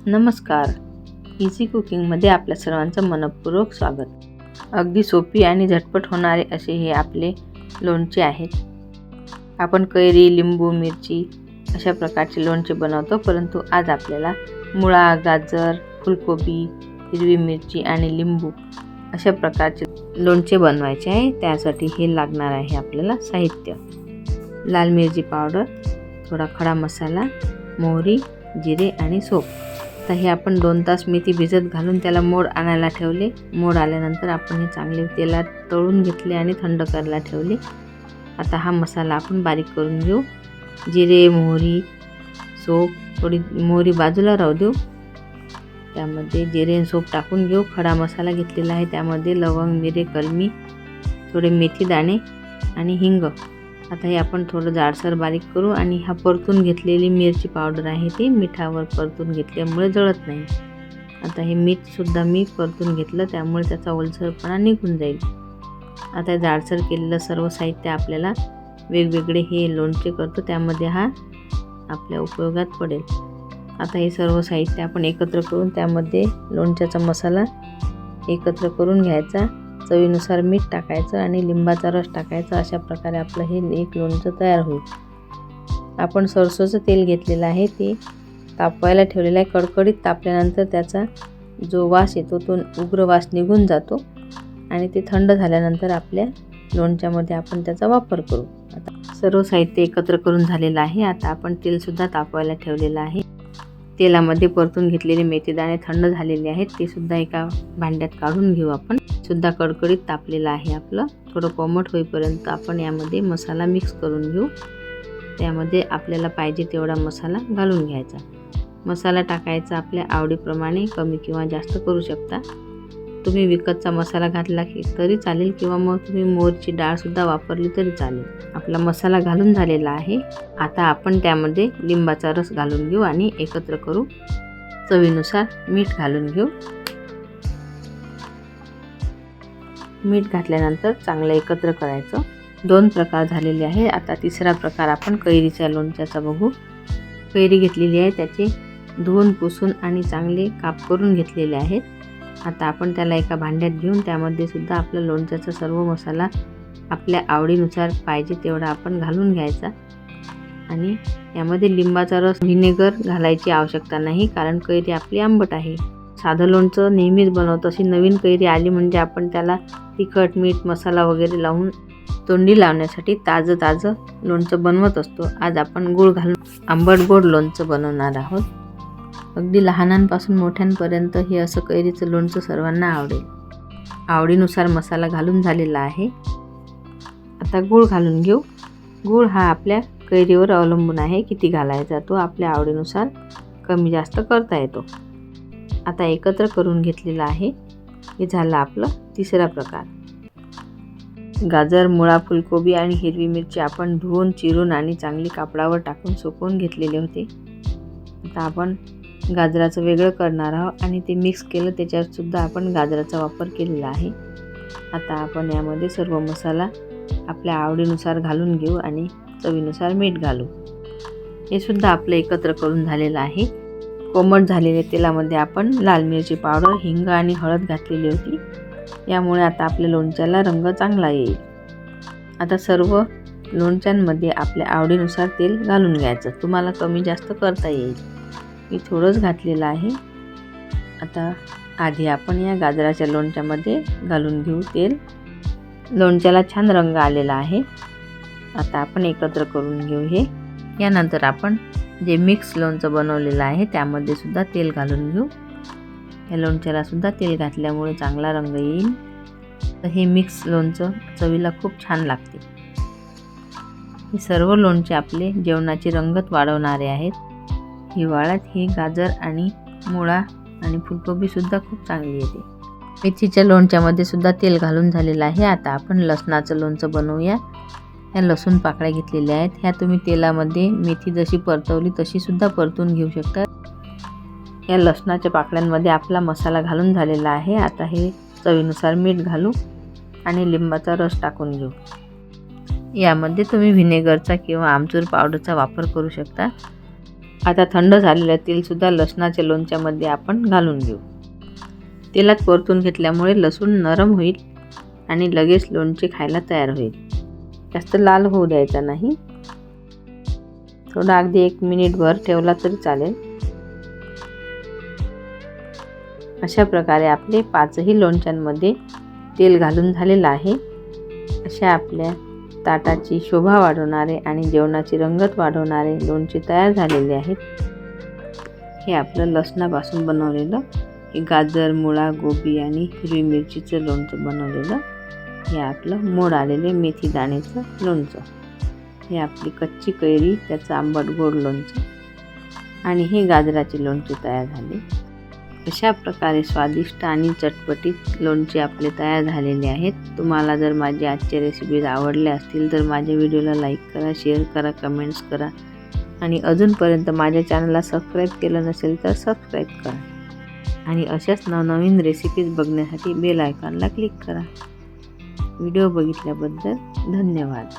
नमस्कार. इझी कुकिंगमध्ये आपल्या सर्वांचं मनपूर्वक स्वागत. अगदी सोपी आणि झटपट होणारे असे हे आपले लोणचे आहेत. आपण कैरी, लिंबू, मिरची अशा प्रकारचे लोणचे बनवतो, परंतु आज आपल्याला मुळा, गाजर, फुलकोबी, हिरवी मिरची आणि लिंबू अशा प्रकारचे लोणचे बनवायचे आहे. त्यासाठी हे लागणार आहे आपल्याला साहित्य: लाल मिरची पावडर, थोडा खडा मसाला, मोहरी, जिरे आणि सोप. आता हे आपण 2 तास मेथी भिजत घालून त्याला मोड आणायला ठेवले. मोड आल्यानंतर आपण हे चांगले तेलात तळून घेतले आणि थंड करायला ठेवले. आता हा मसाला आपण बारीक करून घेऊ. जिरे, मोहरी, सोप, थोडी मोहरी बाजूला राहू देऊ. त्यामध्ये जिरे आणि सोप टाकून घेऊ. खडा मसाला घेतलेला आहे, त्यामध्ये लवंग, मिरे, कलमी, थोडे मेथी दाणे आणि हिंग. आता हे आपण थोडं जाडसर बारीक करू आणि हा परतून घेतलेली मिरची पावडर आहे ती मिठावर परतून घेतल्यामुळे जळत नाही. आता हे मीठसुद्धा मी परतून घेतलं, त्यामुळे त्याचा ओलसरपणा निघून जाईल. आता जाडसर केलेलं सर्व साहित्य आपल्याला वेगवेगळे हे लोणचे करतो त्यामध्ये हा आपल्या उपयोगात पडेल. आता हे सर्व साहित्य आपण एकत्र करून त्यामध्ये लोणच्याचा मसाला एकत्र करून घ्यायचा. चवीनुसार मीठ टाकायचं आणि लिंबाचा रस टाकायचा. अशा प्रकारे आपलं हे एक लोणचं तयार होईल. आपण सरसोचं तेल घेतलेलं आहे, ते तापवायला ठेवलेलं आहे. कडकडीत तापल्यानंतर त्याचा जो वास येतो तो उग्र वास निघून जातो आणि ते थंड झाल्यानंतर आपल्या लोणच्यामध्ये आपण त्याचा वापर करू. आता सर्व साहित्य एकत्र करून झालेलं आहे. आता आपण तेलसुद्धा तापवायला ठेवलेलं आहे. तेलामध्ये परतून घेतलेले मेथीदाणे थंड झालेले आहेत, ते सुद्धा एका भांड्यात काढून घेऊ. आपण सुद्धा कडकडीत तापलेलं आहे आपलं. थोडं कोमट होईपर्यंत आपण यामध्ये मसाला मिक्स करून घेऊ. त्यामध्ये आपल्याला पाहिजे तेवढा मसाला घालून घ्यायचा. मसाला टाकायचा आपल्या आवडीप्रमाणे, कमी किंवा जास्त करू शकता. तुम्ही विकतचा मसाला घातला तरी चालेल किंवा मग तुम्ही मोहरीची डाळसुद्धा वापरली तरी चालेल. आपला मसाला घालून झालेला आहे. आता आपण त्यामध्ये लिंबाचा रस घालून घेऊ आणि एकत्र करू. चवीनुसार मीठ घालून घेऊ. मीठ घातल्यानंतर चांगलं एकत्र करायचं. 2 प्रकार झालेले आहे. आता तिसरा प्रकार आपण कैरीच्या लोणच्याचा बघू. कैरी घेतलेली आहे, त्याचे धुवून पुसून आणि चांगले काप करून घेतलेले आहेत. आता आपण त्याला एका भांड्यात घेऊन त्यामध्ये सुद्धा आपला लोणच्याचा सर्व मसाला आपल्या आवडीनुसार पाहिजे तेवढा आपण घालून घ्यायचा. आणि यामध्ये लिंबाचा रस, व्हिनेगर घालायची आवश्यकता नाही, कारण कैरी आपली आंबट आहे. साधं लोणचं नेहमीच बनवतो, अशी नवीन कैरी आली म्हणजे आपण त्याला तिखट, मीठ, मसाला वगैरे लावून तोंडी लावण्यासाठी ताजं लोणचं बनवत असतो. आज आपण गूळ घालून आंबट गोड लोणचं बनवणार आहोत. अगदी लहानांपासून मोठ्यांपर्यंत हे असं कैरीचं लोणचं सर्वांना आवडेल. आवडीनुसार मसाला घालून झालेला आहे. आता गूळ घालून घेऊ. गूळ हा आपल्या कैरीवर अवलंबून आहे, किती घालायचा तो आपल्या आवडीनुसार कमी जास्त करता येतो. आता एकत्र करून घेतलेला आहे. हे झालं आपलं तिसरा प्रकार. गाजर, मुळा, फुलकोबी आणि हिरवी मिरची आपण धुवून, चिरून आणि चांगली कापडावर टाकून सुकवून घेतलेले होते. आता आपण गाजराचं वेगळं करणार आहोत आणि ते मिक्स केलं, त्याच्यात सुद्धा आपण गाजराचा वापर केलेला आहे. आता आपण यामध्ये सर्व मसाला आपल्या आवडीनुसार घालून घेऊ आणि चवीनुसार मीठ घालू. हे सुद्धा आपलं एकत्र करून झालेलं आहे. कोमट झालेल्या तेलामध्ये आपण लाल मिरची पावडर, हिंग आणि हळद घातलेली होती. यामुळे आता आपल्या लोणच्याला रंग चांगला येईल. आता सर्व लोणच्यांमध्ये आपल्या आवडीनुसार तेल घालून घ्यायचं. तुम्हाला कमी जास्त करता येईल. मी थोडंच घातलेलं आहे. आता आधी आपण या गाजराच्या लोणच्यामध्ये घालून घेऊ तेल. लोणच्याला छान रंग आलेला आहे. आता आपण एकत्र करून घेऊ हे. यानंतर आपण जे मिक्स लोणचं बनवलेलं आहे त्यामध्ये सुद्धा तेल घालून घेऊ. या लोणच्याला सुद्धा तेल घातल्यामुळे चांगला रंग येईल. तर हे मिक्स लोणचं चवीला खूप छान लागते. हे सर्व लोणचे आपले जेवणाची रंगत वाढवणारे आहेत. हिवाळ्यात हे गाजर आणि मुळा आणि फुलकोबी सुद्धा खूप चांगली येते. मेथीच्या लोणच्यामध्ये सुद्धा तेल घालून झालेलं आहे. आता आपण लसणाचं लोणचं बनवूया. ह्या लसूण पाकळ्या घेतलेल्या आहेत. ह्या तुम्ही तेलामध्ये मेथी जशी परतवली तशी सुद्धा परतून घेऊ शकता. या लसणाच्या पाकळ्यांमध्ये आपला मसाला घालून झालेला आहे. आता हे चवीनुसार मीठ घालू आणि लिंबाचा रस टाकून घेऊ. यामध्ये तुम्ही व्हिनेगरचा किंवा आमचूर पावडरचा वापर करू शकता. आता थंड झालेलं तेलसुद्धा लसणाच्या लोणच्यामध्ये आपण घालून घेऊ. तेलात परतून घेतल्यामुळे लसूण नरम होईल आणि लगेच लोणचे खायला तयार होईल. जास्त लाल होऊ द्यायचा नाही. थोडा अगदी 1 मिनिटभर ठेवला तरी चालेल. अशा प्रकारे आपले 5ही लोणच्यांमध्ये तेल घालून झालेलं आहे. अशा आपल्या ताटाची शोभा वाढवणारे आणि जेवणाची रंगत वाढवणारे लोणचे तयार झालेले आहेत. हे आपलं लसणापासून बनवलेलं हे गाजर, मुळा, गोबी आणि हिरवी मिरचीचं लोणचं बनवलेलं. हे आपलं मोड आलेले मेथी दाण्याचं लोणचं. हे आपली कच्ची कैरी त्याचं आंबट गोड लोणचं आणि हे गाजराचे लोणचे तयार झाले. अशा प्रकारे स्वादिष्ट आणि चटपटीत लोणचे आपले तयार झालेले आहेत. तुम्हाला जर माझे आजचे रेसिपीज आवडल्या असतील तर माझ्या व्हिडिओला लाईक करा, शेअर करा, कमेंट्स करा आणि अजूनपर्यंत माझ्या चॅनलला सबस्क्राईब केलं नसेल तर सबस्क्राईब करा आणि अशाच नवनवीन रेसिपीज बघण्यासाठी बेल आयकॉनला क्लिक करा. व्हिडिओ बघितल्याबद्दल धन्यवाद.